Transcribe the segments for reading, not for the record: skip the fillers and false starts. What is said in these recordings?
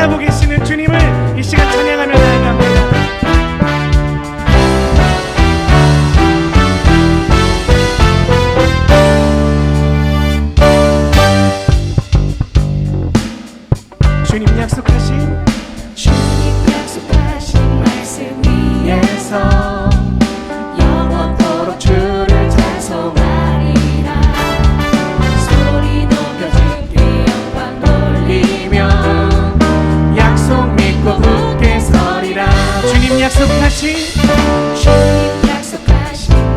함께하고 계시는 주님을 이 시간 찬양하며 나아갑니다. 주님 약속하신 말씀 위에서 영원토록 주를 찬송하리라. 소리 높여 주께 영광 돌리며 약속 믿고 굳게 서리라. 주님 약속하신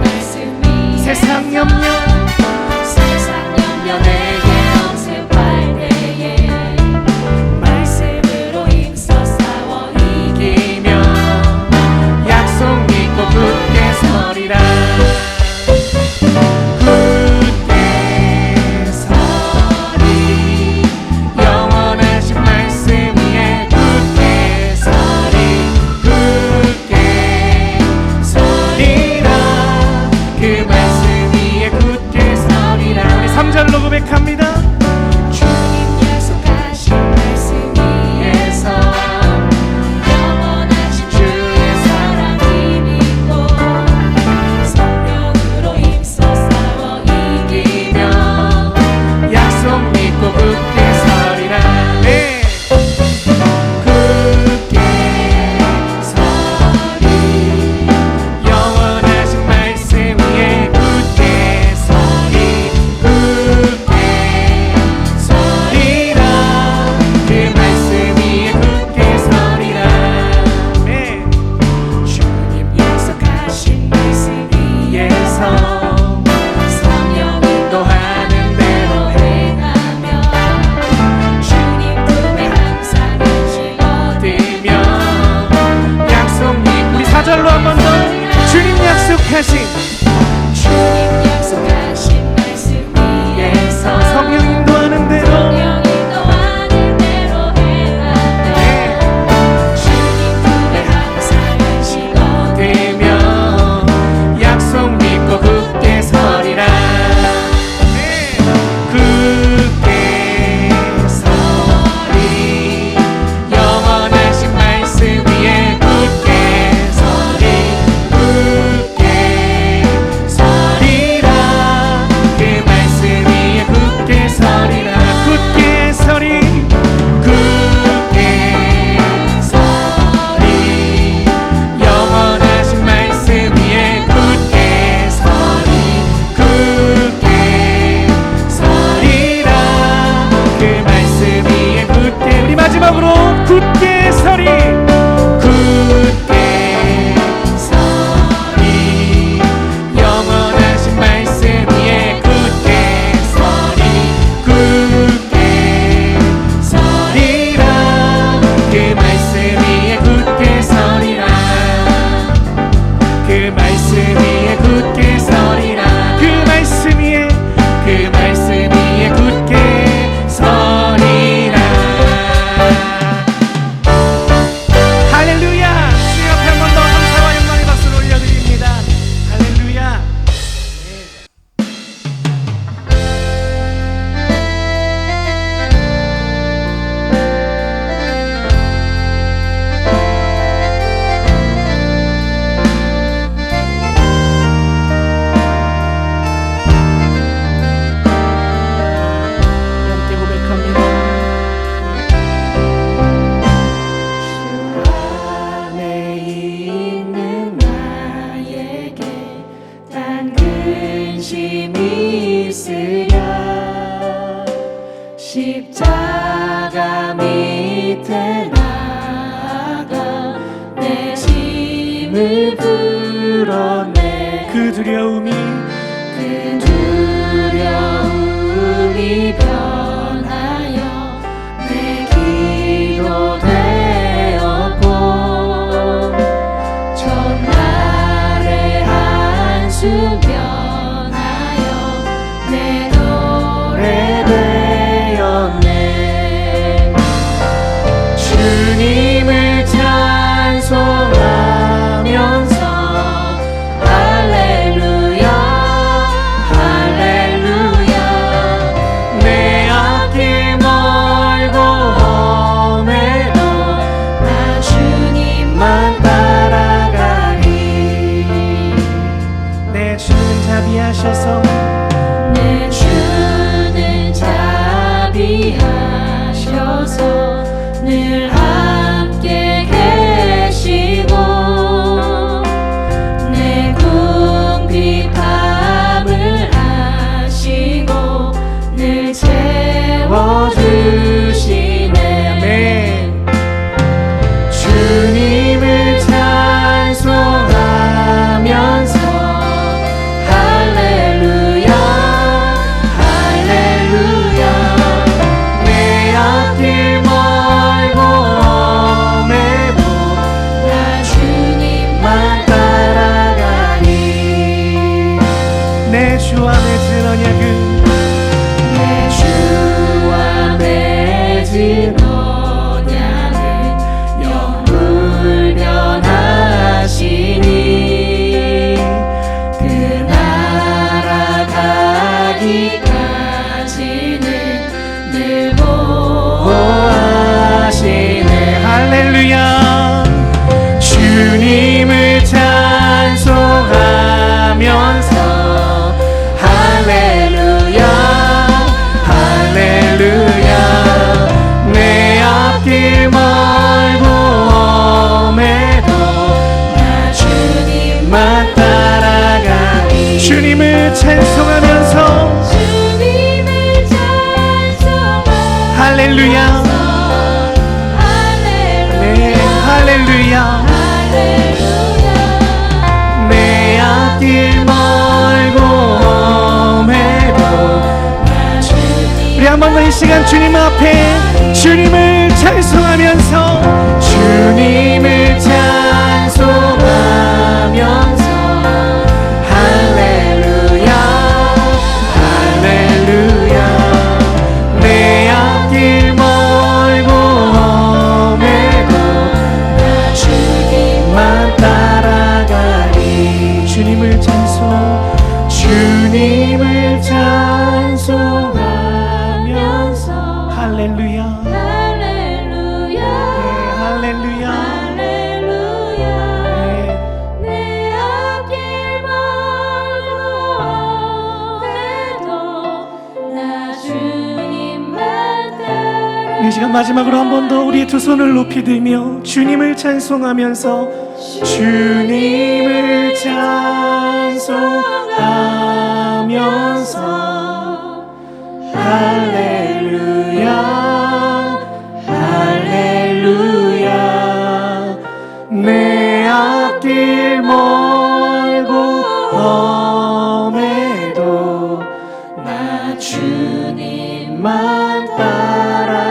말씀 위에서 세상 염려 내게 엄습할 때에 말씀으로 힘써 싸워 이기며 약속 믿고 굳게 서리라. 굳게 서리 영원하신 말씀 위에 굳게 서리 굳게 서리라. 그 말씀 위에 굳게 서리라. 우리 3절로 고백합니다. 주님 약속하신 말씀 위에서 영원하신 주의 사랑이 믿고 성령으로 힘써 싸워 이기며 약속 믿고 굳게 서리라. 네. 굳게 서리 영원하신 말씀 위에 굳게 서리 굳게 서리라. 그 말씀 위에 굳게 서리라. 네. 주님 약속하신 말씀 위에서 성령 인도하는 대로 행하며 주님 품에 항상 안식 얻으며 약속 믿고 우리 4절로 한 번 더. 주님 약속하신 말씀 위에서 성령 인도하는 대로 성령 인도하는 대로 행하며 주님 품에 항상 안식 얻으며 되며 약속 믿고 굳게 서리라. 네. 굳게 서리 영원하신 말씀 위에 굳게 서리 굳게 서리라. 그 말씀 위에 굳게 서리라. 굳게 서리 굳게 서리 영원하신 말씀 위에 굳게 서리 굳게 서리라. 그 말씀 위에 굳게 우리 마지막으로 굳게 서리 굳게 서리 영원하신 말씀 위에 굳게 서리 굳게 서리라. 그 말씀 위에 굳게 서리라. 그 말씀 위에 굳게 서리라. 그 말씀 위에 그 말씀 위에 굳게 서리라. 할렐루야. 주님 앞에 한 번 더 감사와 영광의 박수를 올려드립니다. 할렐루야. 함께 고백합니다. 안에 있는 나에게 단 근심이 있으랴. 십자가 밑에 나아가 내 짐을 풀어내. 그 두려움이 변하여 내 기도 되었고 전날의 한숨 변하여 내 노래 되었네. 주님을 찬송하면서 할렐루야 할렐루야 내 늘 함께 계시고 내 궁핍함을 아시고 늘 채워주시네. 아멘. 주님을 찬송하면서 할렐루야 할렐루야. 내 앞길 멀고 험해도 나 주님만 따라가니. 내 주와 맺은 언약은 내 주와 맺은 언약은 영불변하시니 그 나라 가기까지는 늘 보호하시네. 할렐루야. 주님을 찬송하면서 할렐루야 할렐루야. 내 앞길 멀고 험해도 나 주님만 따라가니. 주님을 찬송하면서 주님을 찬송하면서 할렐루야 네 할렐루야. 할렐루야 내 앞길 멀고 험해도 우리 한 번 더 이 시간 주님 앞에 주님을 찬송하면서 주님을 찬송하면서 할렐루야 할렐루야. 내 앞길 멀고 험해도 나 주님만 따라가니. 주님을 찬송하면서 할렐루야 할렐루야 할렐루야. 할렐루야 내 앞길 멀고 험해도 나 주님만 따라. 이 시간 마지막으로 한 번 더 우리의 두 손을 높이 들며 주님을 찬송하면서 주님을 찬송하면서 할렐루야 할렐루야. 내 앞길 멀고 험해도 나 주님만 따라가리.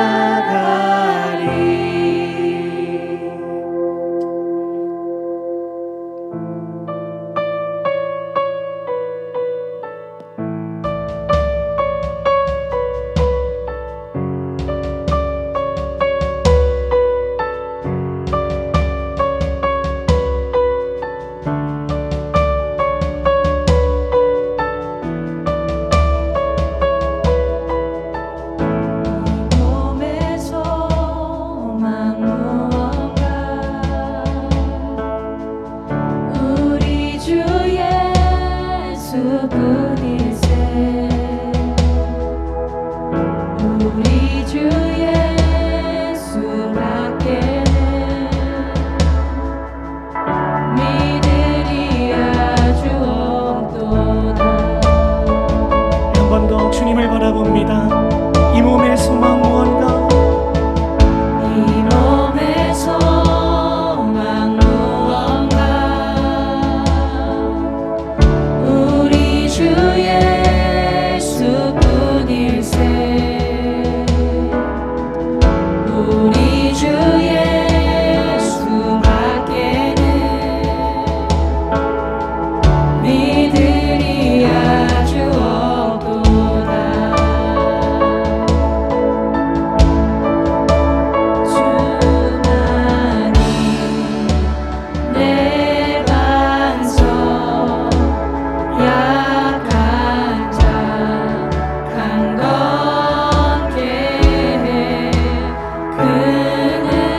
그는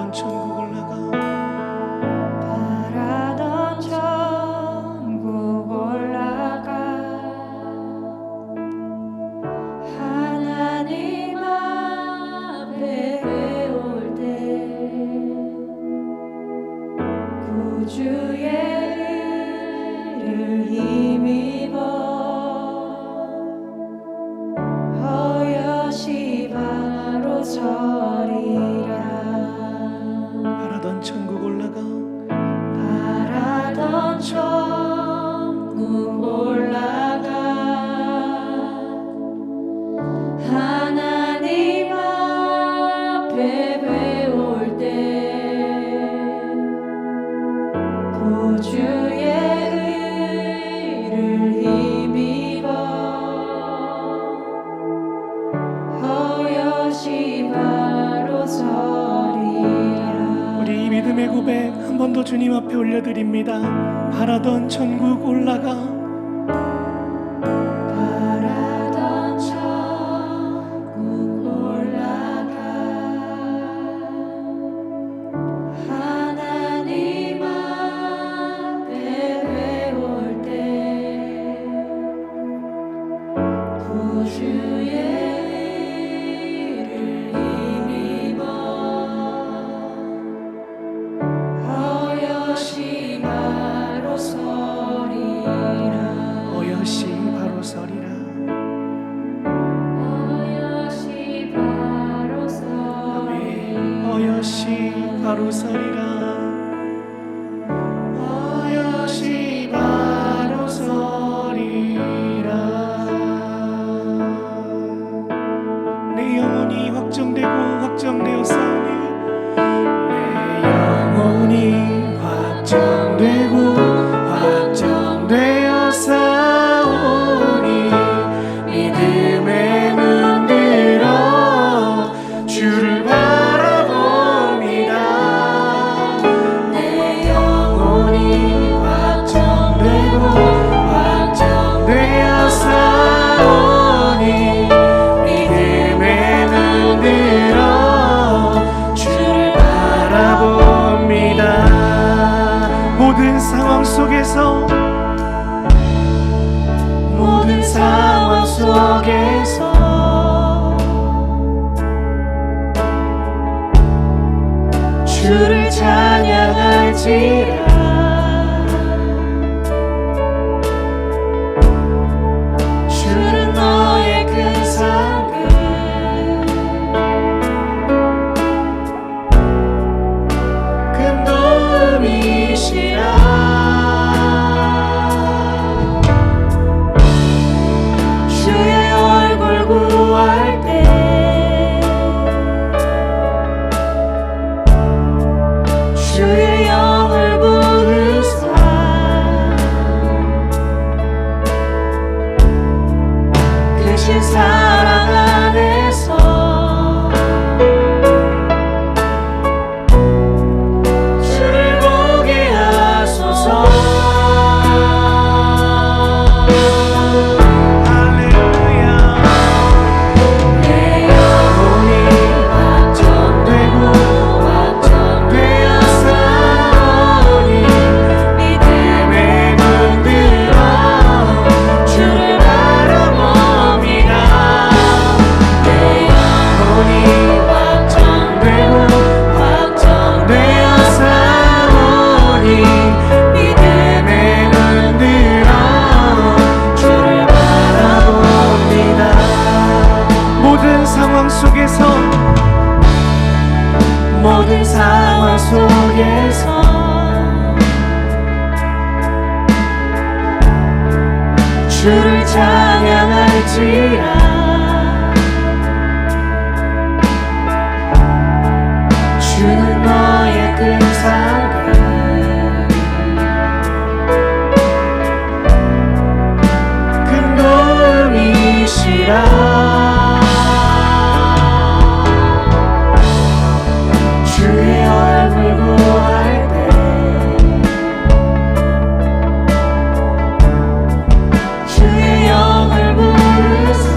바라던 천국 올라가 바라던 천국 올라가 하나님 앞에 배울 때 구주의 의를 힘입어 허여시 바로 서리라. 바라던 천국 올라가 바라던 천국 올라가 하나님 앞에 배울 때 구주의 의를 힘입어 허여시 바로 서리라. 우리 이 믿음의 고백 한 번 더 주님 앞에 올려드립니다. 바라던 천국 올라가 바라던 천국 올라가 하나님 앞에 배울 때 구주의 의를 힘입어 허여시 바로 서리라. 어여시 바로 서리라 어여시 바로 서리라. 어여시 바로 서리라 어여시 바로 서리라. 내 영혼이 확정되고 확정되었사오니 내 영혼이 확정되고 확정되었사오니 믿음의 눈 들어 주를 바라봅니다. 내 영혼이 확정되고 확정되었사오니 믿음의 눈 들어 주를 바라봅니다. 모든 상황 속에서 모든 상황 속에서 주를 찬양할지라. 주는 너의 큰 상급 큰 도움이시라. 주의 얼굴 구할 때 주의 영을 부르사 크신 사랑 안에서 주를 보게 하소서. 내 영혼이 확정되고 확정되었사오니 믿음의 눈 들어 주를 바라봅니다. 내 영혼이 확정되고 확정되었사오니 믿음의 눈 들어 주를 바라봅니다. 모든 상황 속에서 모든 상황 속에서 주를 찬양할지라. 주는 너의 큰 상급 큰 도움이시라. 주의 얼굴 구할 때 주의 영을 부르사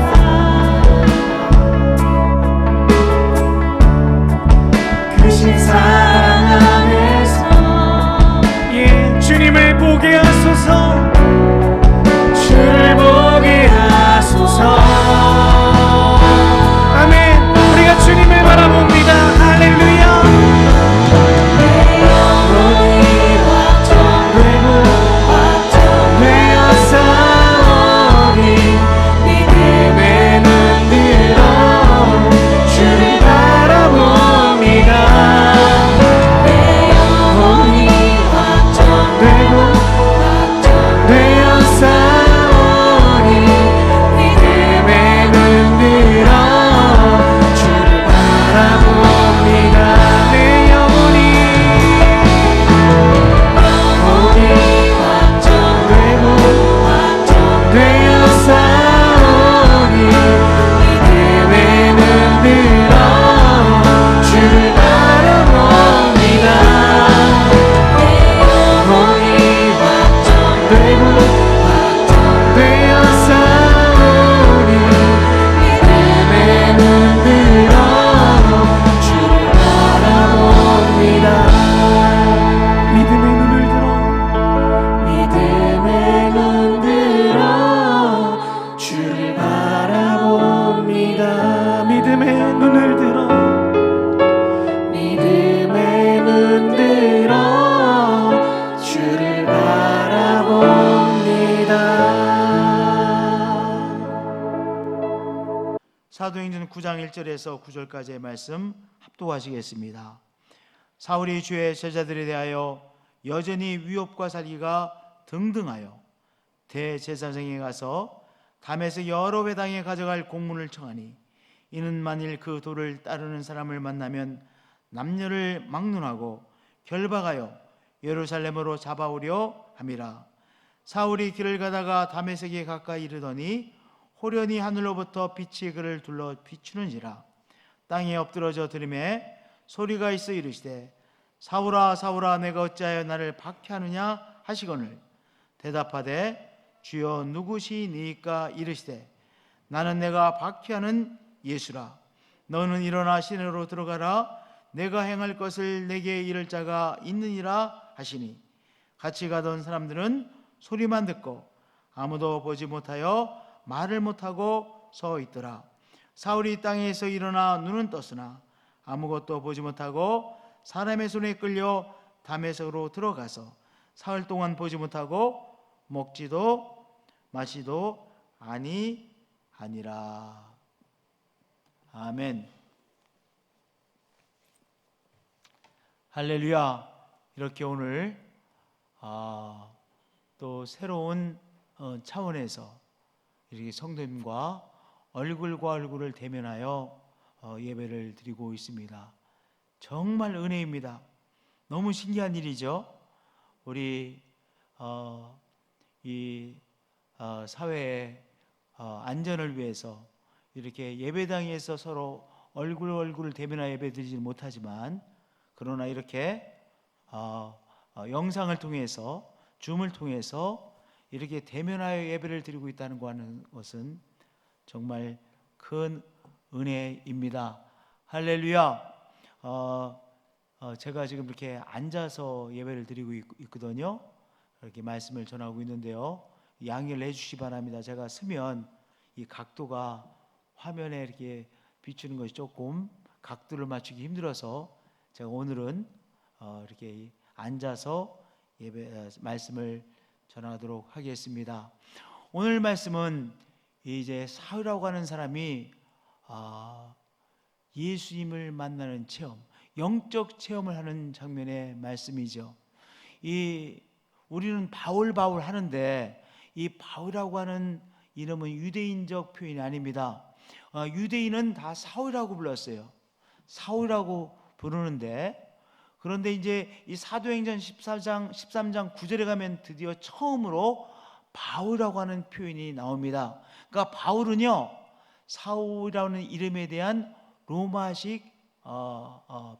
4장 1절에서 9절까지의 말씀 합독하시겠습니다. 사울이 주의 제자들에 대하여 여전히 위협과 살기가 등등하여 대제사장에 가서 담에서 여러 회당에 가져갈 공문을 청하니 이는 만일 그 도를 따르는 사람을 만나면 남녀를 막론하고 결박하여 예루살렘으로 잡아오려 함이라. 사울이 길을 가다가 다메섹에 가까이 이르더니 호련히 하늘로부터 빛이 그를 둘러 비추는지라. 땅에 엎드러져 들음에 소리가 있어 이르시되 사울아 사울아 내가 어찌하여 나를 박해하느냐 하시거늘 대답하되 주여 누구시니까 이르시되 나는 내가 박해하는 예수라. 너는 일어나 시내로 들어가라. 내가 행할 것을 내게 이를 자가 있느니라 하시니 같이 가던 사람들은 소리만 듣고 아무도 보지 못하여 말을 못하고 서 있더라. 사울이 땅에서 일어나 눈은 떴으나 아무것도 보지 못하고 사람의 손에 끌려 다메섹으로 들어가서 사흘 동안 보지 못하고 먹지도 마시도 아니하니라. 아멘. 할렐루야. 이렇게 오늘 또 새로운 차원에서 이렇게 성도님과 얼굴과 얼굴을 대면하여 예배를 드리고 있습니다. 정말 은혜입니다. 너무 신기한 일이죠. 우리 이 사회의 안전을 위해서 이렇게 예배당에서 서로 얼굴을 대면하여 예배드리지 못하지만 그러나 이렇게 영상을 통해서 줌을 통해서 이렇게 대면하여 예배를 드리고 있다는 것은 정말 큰 은혜입니다. 할렐루야. 제가 지금 이렇게 앉아서 예배를 드리고 있거든요. 이렇게 말씀을 전하고 있는데요. 양해를 해주시기 바랍니다. 제가 서면 이 각도가 화면에 이렇게 비추는 것이 조금 각도를 맞추기 힘들어서 제가 오늘은 이렇게 앉아서 예배 말씀을 전하도록 하겠습니다. 오늘 말씀은 이제 사울이라고 하는 사람이 예수님을 만나는 체험, 영적 체험을 하는 장면의 말씀이죠. 우리는 바울 하는데 이 바울이라고 하는 이름은 유대인적 표현이 아닙니다. 유대인은 다 사울이라고 불렀어요. 사울이라고 부르는데 그런데 이제 이 사도행전 13장 9절에 가면 드디어 처음으로 바울이라고 하는 표현이 나옵니다. 그러니까 바울은요 사울이라는 이름에 대한 로마식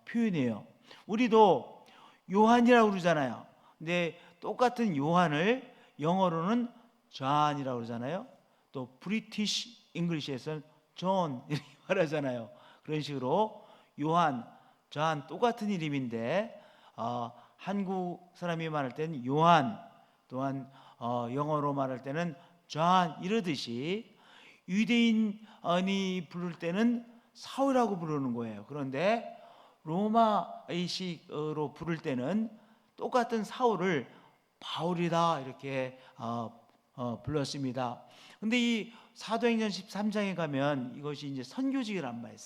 표현이에요. 우리도 요한이라고 그러잖아요. 근데 똑같은 요한을 영어로는 존이라고 그러잖아요. 또 브리티시 잉글리시에서는 존 이렇게 말하잖아요. 그런 식으로 요한, 존 똑같은 이름인데 한국 사람이 말할 때는 요한, 또한 영어로 말할 때는 존 이러듯이 유대인이 부를 때는 사울이라고 부르는 거예요. 그런데 로마식으로 부를 때는 똑같은 사울을 바울이다 이렇게 불렀습니다. 근데 이 사도행전 13장에 가면 이것이 이제 선교지란 말이에요.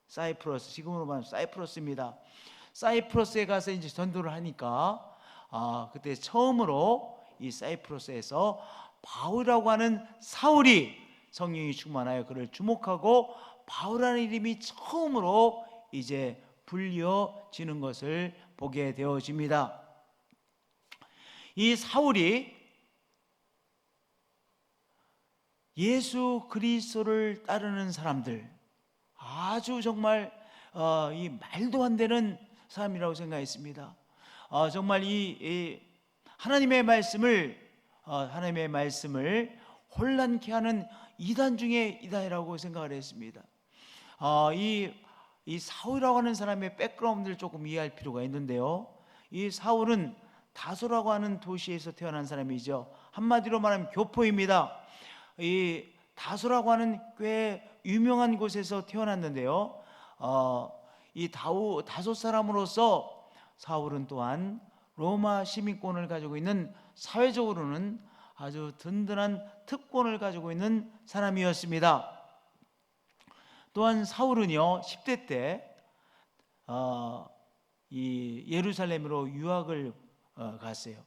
사이프러스 지금으로 말하면 사이프러스입니다. 사이프러스에 가서 이제 전도를 하니까 그때 처음으로 이 사이프러스에서 바울이라고 하는 사울이 성령이 충만하여 그를 주목하고 바울이라는 이름이 처음으로 이제 불려지는 것을 보게 되어집니다. 이 사울이 예수 그리스도를 따르는 사람들, 아주 정말 이 말도 안 되는 사람이라고 생각했습니다. 정말 이 하나님의 말씀을 혼란케 하는 이단 중에 이단이라고 생각을 했습니다. 이 사울이라고 하는 사람의 백그라운드를 조금 이해할 필요가 있는데요. 이 사울은 다소라고 하는 도시에서 태어난 사람이죠. 한마디로 말하면 교포입니다. 이 다소라고 하는 꽤 유명한 곳에서 태어났는데요. 이 다소 사람으로서 사울은 또한 로마 시민권을 가지고 있는, 사회적으로는 아주 든든한 특권을 가지고 있는 사람이었습니다. 또한 사울은요 10대 때 이 예루살렘으로 유학을 갔어요.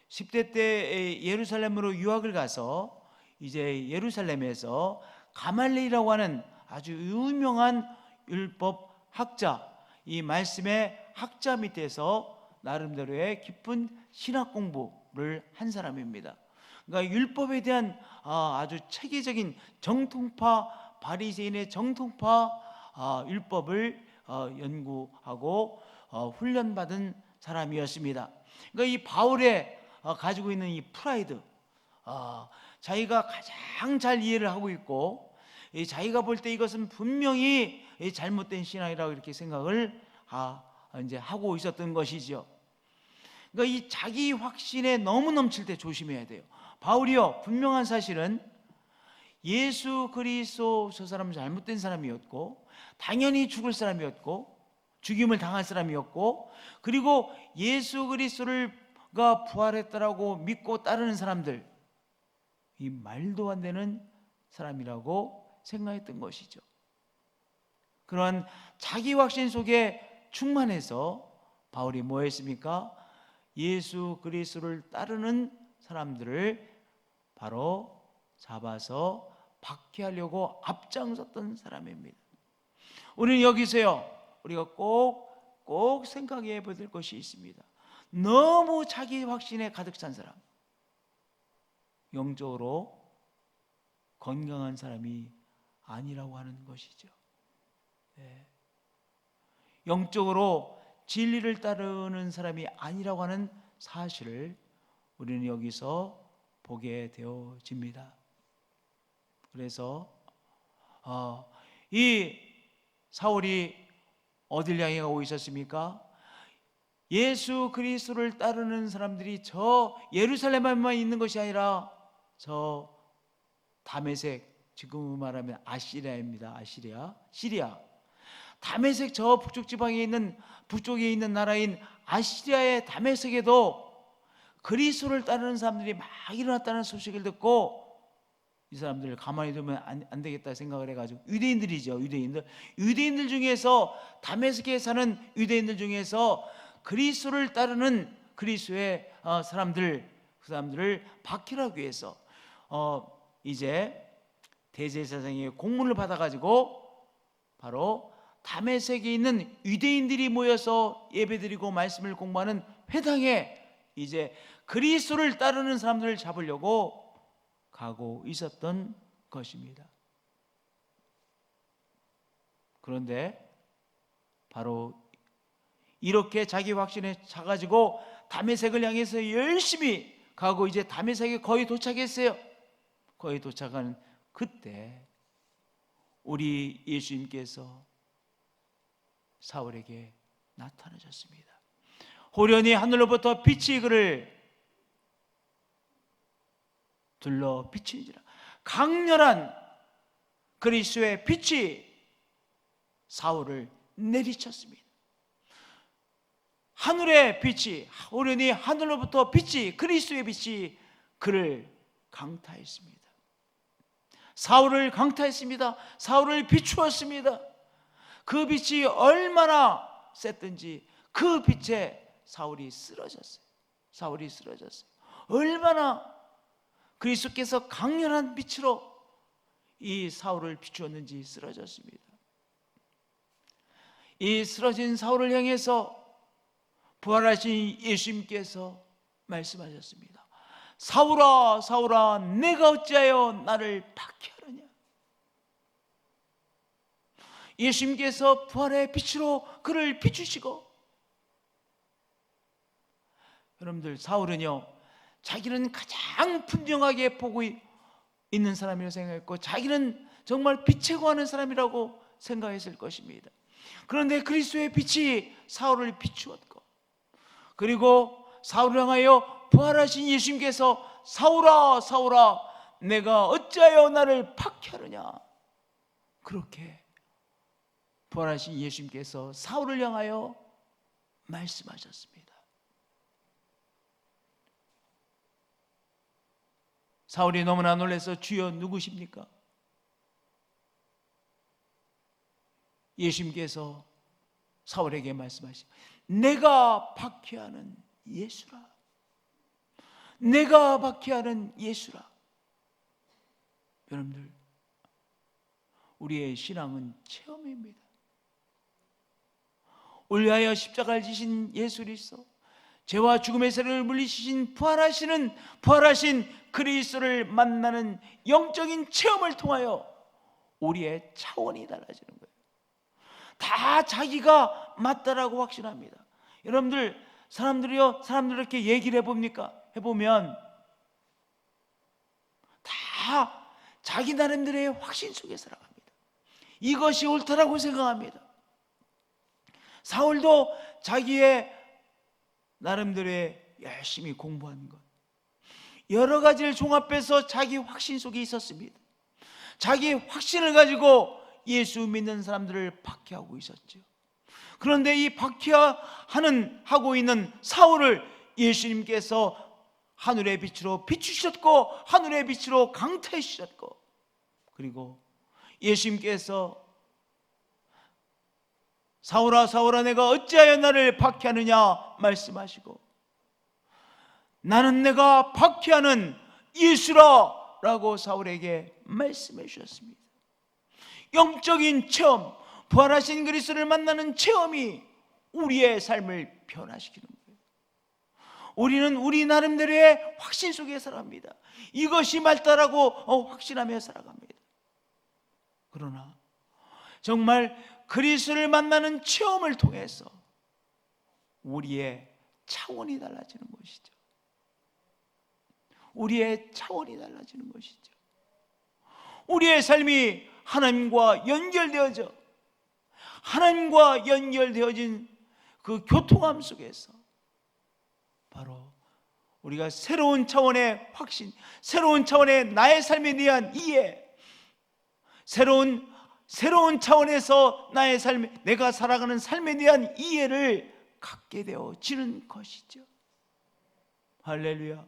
10대 때 예루살렘으로 유학을 가서 이제 예루살렘에서 가말리엘이라고 하는 아주 유명한 율법 학자, 이 말씀의 학자 밑에서 나름대로의 깊은 신학 공부를 한 사람입니다. 그러니까 율법에 대한 아주 체계적인 정통파 바리새인의 정통파 율법을 연구하고 훈련받은 사람이었습니다. 그러니까 이 바울의 가지고 있는 이 프라이드, 자기가 가장 잘 이해를 하고 있고 자기가 볼 때 이것은 분명히 잘못된 신앙이라고 이렇게 생각을 이제 하고 있었던 것이죠. 그러니까 이 자기 확신에 너무 넘칠 때 조심해야 돼요. 바울이요 분명한 사실은 예수 그리스도 저 사람은 잘못된 사람이었고 당연히 죽을 사람이었고 죽임을 당할 사람이었고 그리고 예수 그리스도가 부활했다라고 믿고 따르는 사람들, 이 말도 안 되는 사람이라고 생각했던 것이죠. 그러한 자기 확신 속에 충만해서 바울이 뭐 했습니까? 예수 그리스도를 따르는 사람들을 바로 잡아서 박해하려고 앞장섰던 사람입니다. 우리는 여기서요 우리가 꼭 생각해 볼 것이 있습니다. 너무 자기 확신에 가득 찬 사람, 영적으로 건강한 사람이 아니라고 하는 것이죠. 네. 영적으로 진리를 따르는 사람이 아니라고 하는 사실을 우리는 여기서 보게 되어집니다. 그래서 이 사울이 어딜 향해 가고 있었습니까? 예수 그리스도를 따르는 사람들이 저 예루살렘에만 있는 것이 아니라 저 다메섹, 지금 말하면 아시리아입니다. 시리아. 다메섹 저 북쪽 지방에 있는 북쪽에 있는 나라인 아시리아의 다메섹에도 그리스도를 따르는 사람들이 막 일어났다는 소식을 듣고 이 사람들을 가만히 두면 안 되겠다 생각을 해가지고 유대인들이죠. 유대인들 중에서 다메섹에 사는 유대인들 중에서 그리스도를 따르는 그리스도의 사람들, 그 사람들을 박해하기 위해서 이제 대제사장의 공문을 받아가지고 바로 다메섹에 있는 유대인들이 모여서 예배드리고 말씀을 공부하는 회당에 이제 그리스도를 따르는 사람들을 잡으려고 가고 있었던 것입니다. 그런데 바로 이렇게 자기 확신에 차가지고 다메섹을 향해서 열심히 가고 이제 다메섹에 거의 도착했어요. 거의 도착한 그때 우리 예수님께서 사울에게 나타나셨습니다. 호련히 하늘로부터 빛이 그를 둘러 비치니라. 강렬한 그리스도의 빛이 사울을 내리쳤습니다. 하늘의 빛이, 호련히 하늘로부터 빛이, 그리스도의 빛이 그를 강타했습니다. 사울을 강타했습니다. 사울을 비추었습니다. 그 빛이 얼마나 셌든지 그 빛에 사울이 쓰러졌어요. 얼마나 그리스도께서 강렬한 빛으로 이 사울을 비추었는지 쓰러졌습니다. 이 쓰러진 사울을 향해서 부활하신 예수님께서 말씀하셨습니다. 사울아, 사울아, 내가 어찌하여 나를 박해하느냐. 예수님께서 부활의 빛으로 그를 비추시고, 여러분들 사울은요 자기는 가장 분명하게 보고 있는 사람이라고 생각했고 자기는 정말 빛에 거하는 사람이라고 생각했을 것입니다. 그런데 그리스도의 빛이 사울을 비추었고, 그리고 사울을 향하여 부활하신 예수님께서 사울아, 사울아, 내가 어찌하여 나를 박해하느냐. 그렇게 부활하신 예수님께서 사울을 향하여 말씀하셨습니다. 사울이 너무나 놀라서 주여 누구십니까? 예수님께서 사울에게 말씀하시죠. 내가 박해하는 예수라. 내가 박해하는 예수라. 여러분들, 우리의 신앙은 체험입니다. 우리 위하여 십자가를 지신 예수 그리스도, 죄와 죽음의 세력을 물리치신 부활하신 그리스도를 만나는 영적인 체험을 통하여 우리의 차원이 달라지는 거예요. 다 자기가 맞다라고 확신합니다. 여러분들, 사람들 이렇게 얘기를 해보면 다 자기 나름대로의 확신 속에 살아갑니다. 이것이 옳다라고 생각합니다. 사울도 자기의 나름대로의 열심히 공부한 것, 여러 가지를 종합해서 자기 확신 속에 있었습니다. 자기 확신을 가지고 예수 믿는 사람들을 박해하고 있었죠. 그런데 이 박해하고 있는 사울을 예수님께서 하늘의 빛으로 비추셨고 하늘의 빛으로 강타해주셨고, 그리고 예수님께서 사울아 사울아 내가 어찌하여 나를 박해하느냐 말씀하시고, 나는 내가 박해하는 예수라 라고 사울에게 말씀해 주셨습니다. 영적인 체험, 부활하신 그리스도를 만나는 체험이 우리의 삶을 변화시키는 거예요. 우리는 우리 나름대로의 확신 속에 살아갑니다. 이것이 맞다라고 확신하며 살아갑니다. 그러나 정말 그리스도를 만나는 체험을 통해서 우리의 차원이 달라지는 것이죠. 우리의 차원이 달라지는 것이죠. 우리의 삶이 하나님과 연결되어진 그 교통함 속에서 바로 우리가 새로운 차원의 확신, 새로운 차원의 나의 삶에 대한 이해, 새로운 차원에서 나의 삶, 내가 살아가는 삶에 대한 이해를 갖게 되어지는 것이죠. 할렐루야.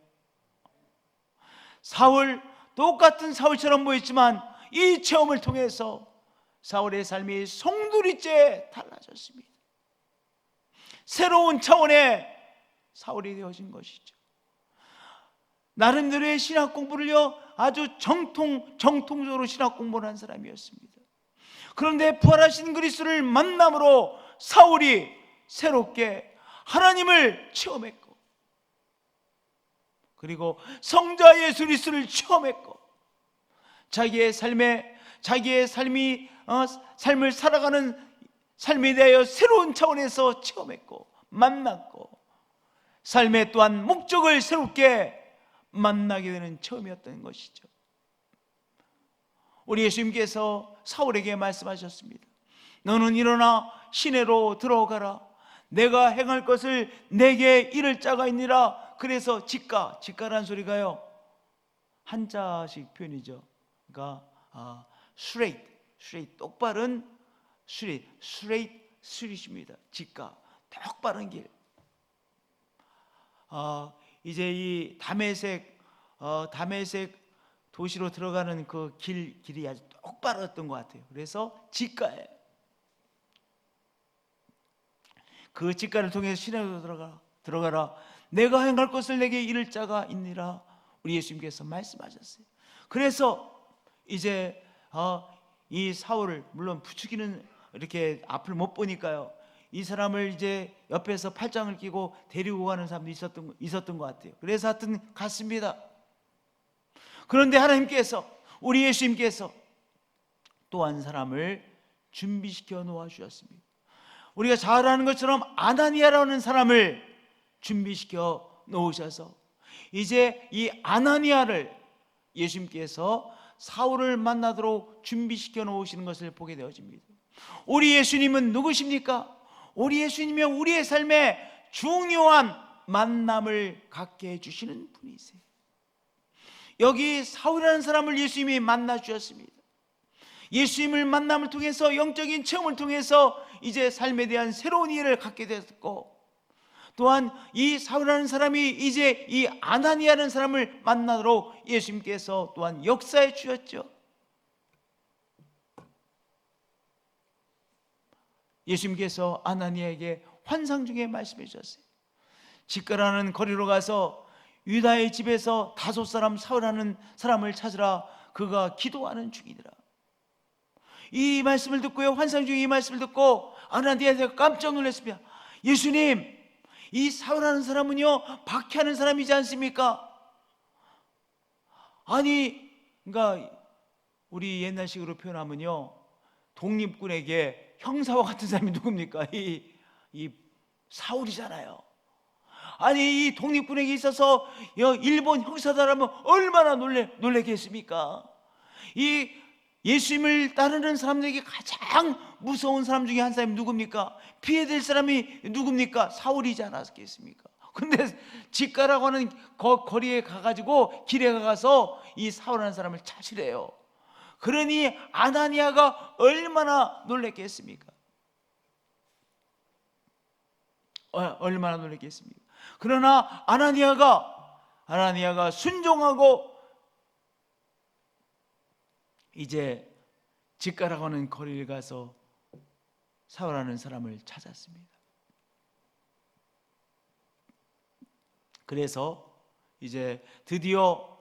똑같은 사울처럼 보였지만 이 체험을 통해서 사울의 삶이 송두리째 달라졌습니다. 새로운 차원의 사울이 되어진 것이죠. 나름대로의 신학 공부를요 아주 정통적으로 신학 공부를 한 사람이었습니다. 그런데 부활하신 그리스도를 만남으로 사울이 새롭게 하나님을 체험했고, 그리고 성자 예수 그리스도를 체험했고, 자기의 삶을 살아가는 삶에 대하여 새로운 차원에서 체험했고 만났고, 삶의 또한 목적을 새롭게 만나게 되는 체험이었던 것이죠. 우리 예수님께서 사울에게 말씀하셨습니다. 너는 일어나 시내로 들어가라. 내가 행할 것을 내게 이를 자가 있니라. 그래서 직가란 소리가요 한자식 표현이죠. 그러니까 straight 똑바른 street입니다. 직가, 똑바른 길. 이제 이 다메섹 도시로 들어가는 그 길이 아주 똑바랐던 것 같아요. 그래서 직가예요. 그 직가를 통해서 시내로 들어가라. 내가 행할 것을 내게 이를 자가 있니라. 우리 예수님께서 말씀하셨어요. 그래서 이제 이 사울을, 물론 부추기는 이렇게 앞을 못 보니까요, 이 사람을 이제 옆에서 팔짱을 끼고 데리고 가는 사람도 있었던 것 같아요. 그래서 하여튼 갔습니다. 그런데 하나님께서, 우리 예수님께서 또 한 사람을 준비시켜 놓아 주셨습니다. 우리가 잘 아는 것처럼 아나니아라는 사람을 준비시켜 놓으셔서 이제 이 아나니아를 예수님께서 사울을 만나도록 준비시켜 놓으시는 것을 보게 되어집니다. 우리 예수님은 누구십니까? 우리 예수님은 우리의 삶에 중요한 만남을 갖게 해주시는 분이세요. 여기 사울이라는 사람을 예수님이 만나 주셨습니다. 예수님을 만남을 통해서, 영적인 체험을 통해서 이제 삶에 대한 새로운 이해를 갖게 됐고, 또한 이 사울이라는 사람이 이제 이 아나니아라는 사람을 만나도록 예수님께서 또한 역사해 주셨죠. 예수님께서 아나니아에게 환상 중에 말씀해 주셨어요. 직가라는 거리로 가서 유다의 집에서 5사람 사울하는 사람을 찾으라. 그가 기도하는 중이더라. 이 말씀을 듣고요, 환상 중에 이 말씀을 듣고 아나니아가 깜짝 놀랐습니다. 예수님, 이 사울하는 사람은요 박해하는 사람이지 않습니까? 아니, 그러니까 우리 옛날식으로 표현하면요, 독립군에게 형사와 같은 사람이 누굽니까? 이 사울이잖아요. 아니, 이 독립군에게 있어서 일본 형사다라면 얼마나 놀래겠습니까? 이 예수님을 따르는 사람들에게 가장 무서운 사람 중에 한 사람이 누굽니까? 피해야 될 사람이 누굽니까? 사울이지 않았겠습니까? 근데 직가라고 하는 거리에 가가지고 길에 가서 이 사울하는 사람을 찾으래요. 그러니 아나니아가 얼마나 놀랬겠습니까? 얼마나 놀랬겠습니까? 그러나 아나니아가 순종하고 이제 직가라고 하는 거리를 가서 사울하는 사람을 찾았습니다. 그래서 이제 드디어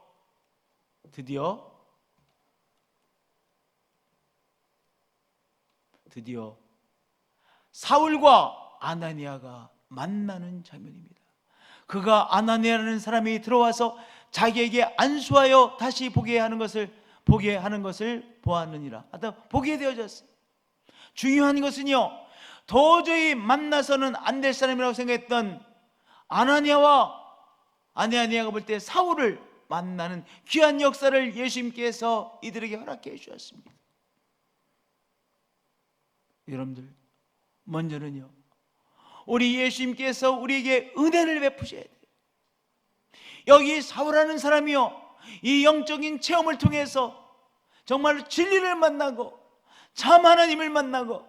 사울과 아나니아가 만나는 장면입니다. 그가 아나니아라는 사람이 들어와서 자기에게 안수하여 다시 보게 하는 것을 보았느니라. 보게 되어졌어요. 중요한 것은요, 도저히 만나서는 안 될 사람이라고 생각했던 아나니아가 볼 때 사울을 만나는 귀한 역사를 예수님께서 이들에게 허락해 주셨습니다. 여러분들, 먼저는요, 우리 예수님께서 우리에게 은혜를 베푸셔야 돼요. 여기 사울하는 사람이요, 이 영적인 체험을 통해서 정말로 진리를 만나고 참 하나님을 만나고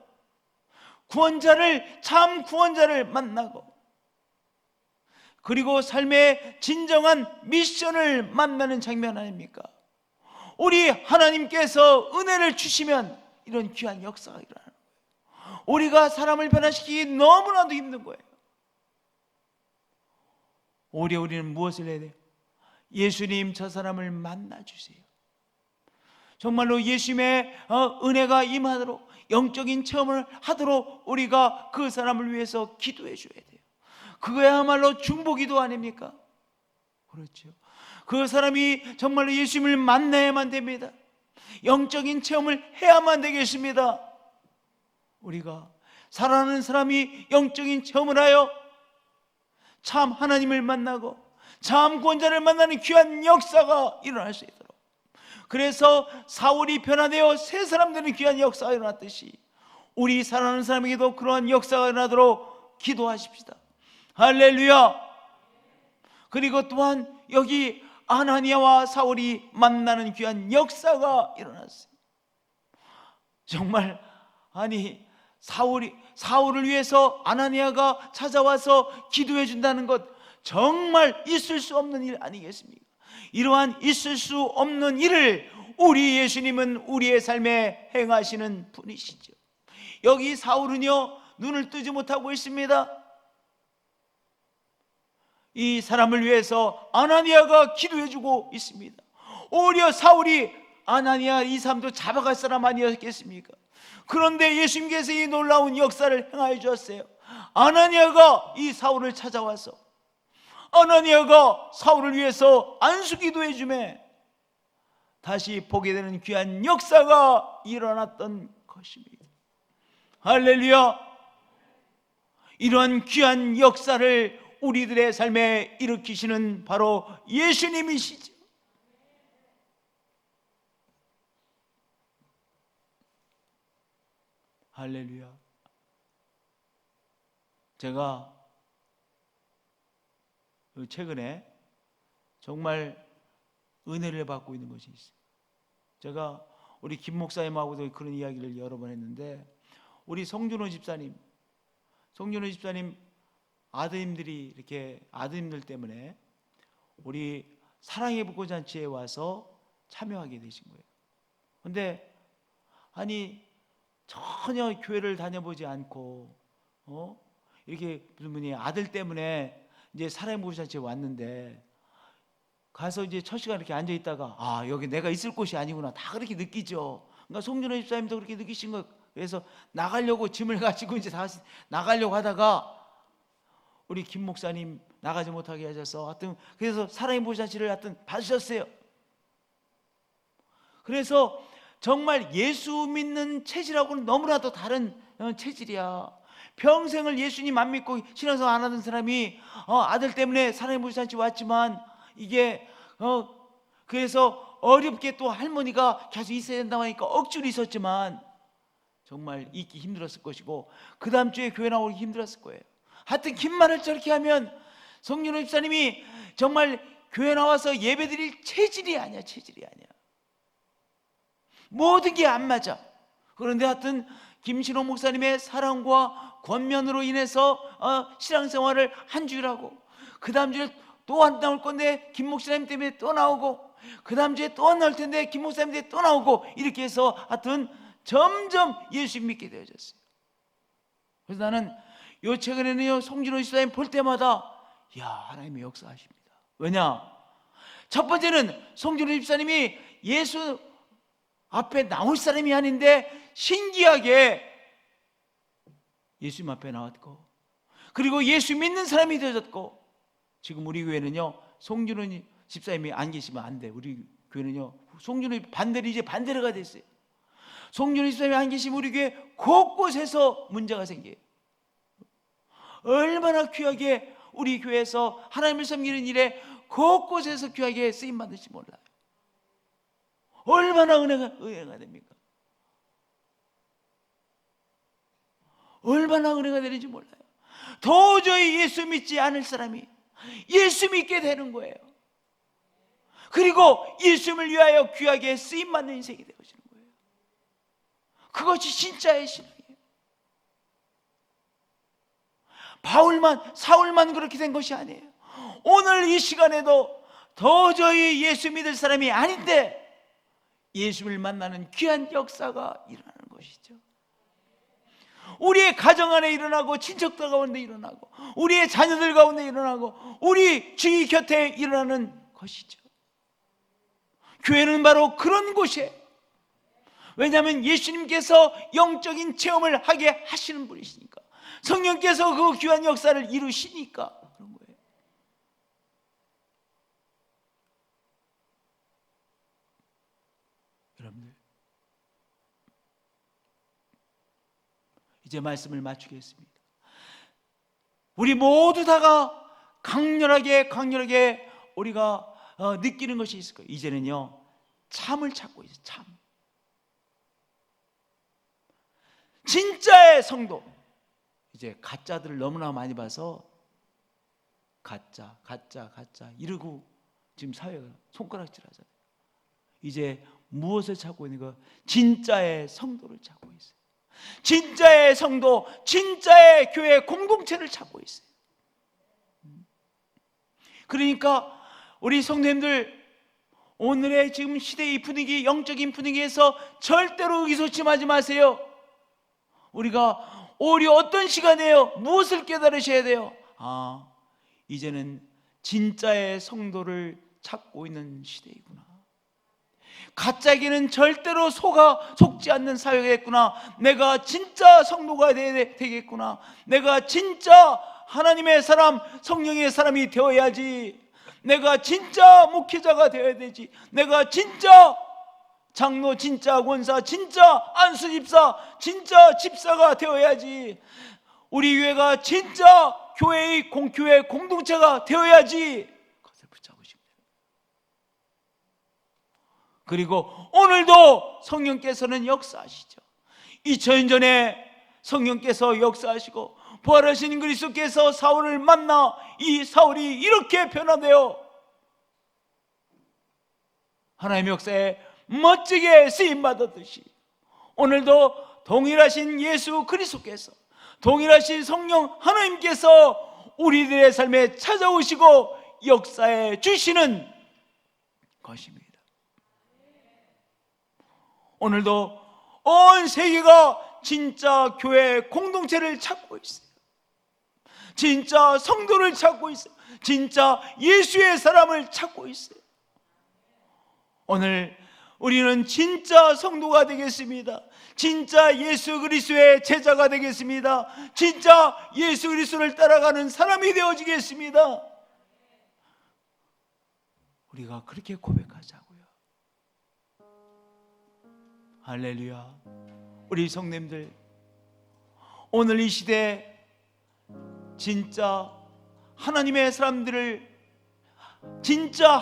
참 구원자를 만나고 그리고 삶의 진정한 미션을 만나는 장면 아닙니까? 우리 하나님께서 은혜를 주시면 이런 귀한 역사가 일어나는 거예요. 우리가 사람을 변화시키기 너무나도 힘든 거예요. 오히려 우리는 무엇을 해야 돼요? 예수님, 저 사람을 만나주세요. 정말로 예수님의 은혜가 임하도록, 영적인 체험을 하도록 우리가 그 사람을 위해서 기도해 줘야 돼요. 그거야말로 중보기도 아닙니까? 그렇죠. 그 사람이 정말로 예수님을 만나야만 됩니다. 영적인 체험을 해야만 되겠습니다. 우리가 살아가는 사람이 영적인 체험을 하여 참 하나님을 만나고 참 구원자를 만나는 귀한 역사가 일어날 수 있도록, 그래서 사울이 변화되어 새 사람 되는 귀한 역사가 일어났듯이 우리 살아가는 사람에게도 그러한 역사가 일어나도록 기도하십시다. 할렐루야. 그리고 또한 여기 아나니아와 사울이 만나는 귀한 역사가 일어났어요. 정말 사울을 위해서 아나니아가 찾아와서 기도해 준다는 것, 정말 있을 수 없는 일 아니겠습니까? 이러한 있을 수 없는 일을 우리 예수님은 우리의 삶에 행하시는 분이시죠. 여기 사울은요, 눈을 뜨지 못하고 있습니다. 이 사람을 위해서 아나니아가 기도해 주고 있습니다. 오히려 사울이 아나니아 이 사람도 잡아갈 사람 아니었겠습니까? 그런데 예수님께서 이 놀라운 역사를 행하여 주었어요. 아나니아가 이 사울을 찾아와서 아나니아가 사울을 위해서 안수기도해 주매 다시 보게 되는 귀한 역사가 일어났던 것입니다. 할렐루야. 이러한 귀한 역사를 우리들의 삶에 일으키시는 바로 예수님이시죠. 할렐루야. 제가 최근에 정말 은혜를 받고 있는 것이 있어요. 제가 우리 김 목사님하고도 그런 이야기를 여러 번 했는데, 우리 송준호 집사님 아드님들 때문에 우리 사랑의 붓고잔치에 와서 참여하게 되신 거예요. 근데 전혀 교회를 다녀보지 않고 이렇게 무슨 분이 아들 때문에 이제 사랑의 모시잔치에 왔는데 가서 이제 첫 시간 이렇게 앉아 있다가 여기 내가 있을 곳이 아니구나 다 그렇게 느끼죠. 그러니까 송준호 집사님도 그렇게 느끼신 거. 그래서 나가려고 짐을 가지고 이제 다시 나가려고 하다가 우리 김 목사님 나가지 못하게 하셔서 하여튼 그래서 사랑의 모시잔치를 하여튼 봐주셨어요. 그래서 정말 예수 믿는 체질하고는 너무나도 다른 체질이야. 평생을 예수님 안 믿고 신앙생활 안 하던 사람이 아들 때문에 사랑의 모시잔치 왔지만 이게 그래서 어렵게 또 할머니가 계속 있어야 된다고 하니까 억지로 있었지만 정말 있기 힘들었을 것이고 그 다음 주에 교회 나오기 힘들었을 거예요. 하여튼 긴 말을 저렇게 하면 송준호 집사님이 정말 교회 나와서 예배드릴 체질이 아니야. 체질이 아니야. 모든 게 안 맞아. 그런데 하여튼 김신호 목사님의 사랑과 권면으로 인해서 신앙생활을 한 주일 하고 그 다음 주에 또 안 나올 건데 김 목사님 때문에 또 나오고 그 다음 주에 또 안 나올 텐데 김 목사님 때문에 또 나오고 이렇게 해서 하여튼 점점 예수 믿게 되어졌어요. 그래서 나는 요 최근에는요 송준호 집사님 볼 때마다 하나님의 역사하십니다. 왜냐? 첫 번째는 송준호 집사님이 예수 앞에 나올 사람이 아닌데 신기하게 예수님 앞에 나왔고 그리고 예수 믿는 사람이 되어졌고 지금 우리 교회는요 송준호 집사님이 안 계시면 안 돼. 우리 교회는요 송준호 반대로 이제 반대로가 됐어요. 송준호 집사님이 안 계시면 우리 교회 곳곳에서 문제가 생겨요. 얼마나 귀하게 우리 교회에서 하나님을 섬기는 일에 곳곳에서 귀하게 쓰임받을지 몰라요. 얼마나 은혜가 됩니까? 얼마나 은혜가 되는지 몰라요. 도저히 예수 믿지 않을 사람이 예수 믿게 되는 거예요. 그리고 예수님을 위하여 귀하게 쓰임받는 인생이 되어지는 거예요. 그것이 진짜의 신앙이에요. 사울만 그렇게 된 것이 아니에요. 오늘 이 시간에도 도저히 예수 믿을 사람이 아닌데 예수를 만나는 귀한 역사가 일어나는 것이죠. 우리의 가정 안에 일어나고 친척들 가운데 일어나고 우리의 자녀들 가운데 일어나고 우리 주위 곁에 일어나는 것이죠. 교회는 바로 그런 곳이에요. 왜냐하면 예수님께서 영적인 체험을 하게 하시는 분이시니까 성령께서 그 귀한 역사를 이루시니까 그런 거예요. 여러분들 이제 말씀을 마치겠습니다. 우리 모두 다가 강렬하게 우리가 느끼는 것이 있을 거예요. 이제는요 참을 찾고 있어요. 참 진짜의 성도. 이제 가짜들을 너무나 많이 봐서 가짜 이러고 지금 사회가 손가락질 하잖아요. 이제 무엇을 찾고 있는 거? 진짜의 성도를 찾고 있어요. 진짜의 성도, 진짜의 교회 공동체를 찾고 있어요. 그러니까 우리 성도님들 오늘의 지금 시대의 분위기, 영적인 분위기에서 절대로 의기소침하지 마세요. 우리가 오히려 어떤 시간이에요? 무엇을 깨달으셔야 돼요? 이제는 진짜의 성도를 찾고 있는 시대이구나. 가짜에게는 절대로 속지 않는 사회겠구나. 내가 진짜 성도가 되겠구나. 내가 진짜 하나님의 사람, 성령의 사람이 되어야지. 내가 진짜 목회자가 되어야 되지. 내가 진짜 장로, 진짜 권사, 진짜 안수집사, 진짜 집사가 되어야지. 우리 교회가 진짜 교회 공동체가 되어야지. 그것을 붙잡으십니다. 그리고 오늘도 성령께서는 역사하시죠. 2000년 전에 성령께서 역사하시고 부활하신 그리스도께서 사울을 만나 이 사울이 이렇게 변화되어 하나님의 역사에 멋지게 쓰임받았듯이 오늘도 동일하신 예수 그리스도께서, 동일하신 성령 하나님께서 우리들의 삶에 찾아오시고 역사해 주시는 것입니다. 오늘도 온 세계가 진짜 교회 공동체를 찾고 있어요. 진짜 성도를 찾고 있어요. 진짜 예수의 사람을 찾고 있어요. 오늘 우리는 진짜 성도가 되겠습니다. 진짜 예수 그리스도의 제자가 되겠습니다. 진짜 예수 그리스도를 따라가는 사람이 되어지겠습니다. 우리가 그렇게 고백하자고요. 할렐루야. 우리 성도님들, 오늘 이 시대 진짜 하나님의 사람들이 진짜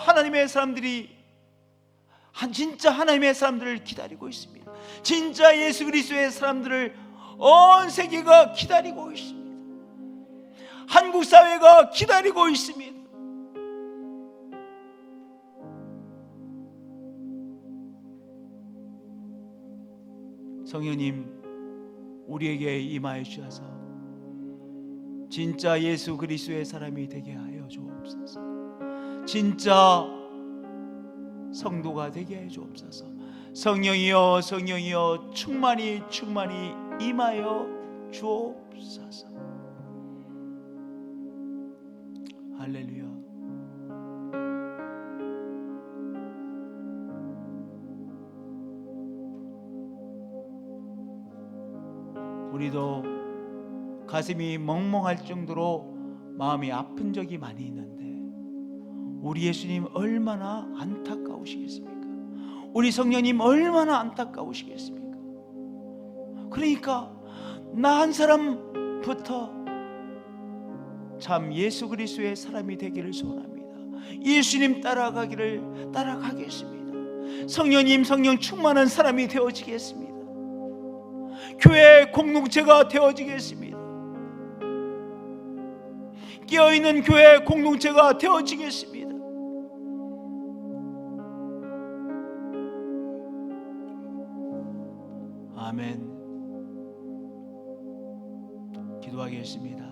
하나님의 사람들을 기다리고 있습니다. 진짜 예수 그리스도의 사람들을 온 세계가 기다리고 있습니다. 한국 사회가 기다리고 있습니다. 성령님, 우리에게 임하여 주셔서 진짜 예수 그리스도의 사람이 되게 하여 주옵소서. 진짜 성도가 되게 해 주옵소서. 성령이여, 성령이여, 충만히 임하여 주옵소서. 할렐루야. 우리도 가슴이 멍멍할 정도로 마음이 아픈 적이 많이 있는데 우리 예수님 얼마나 안타까우시겠습니까? 우리 성령님 얼마나 안타까우시겠습니까? 그러니까 나 한 사람부터 참 예수 그리스도의 사람이 되기를 소원합니다. 예수님 따라가겠습니다. 성령님 성령 충만한 사람이 되어지겠습니다. 교회 공동체가 되어지겠습니다. 깨어있는 교회 공동체가 되어지겠습니다. 아멘. 기도하겠습니다.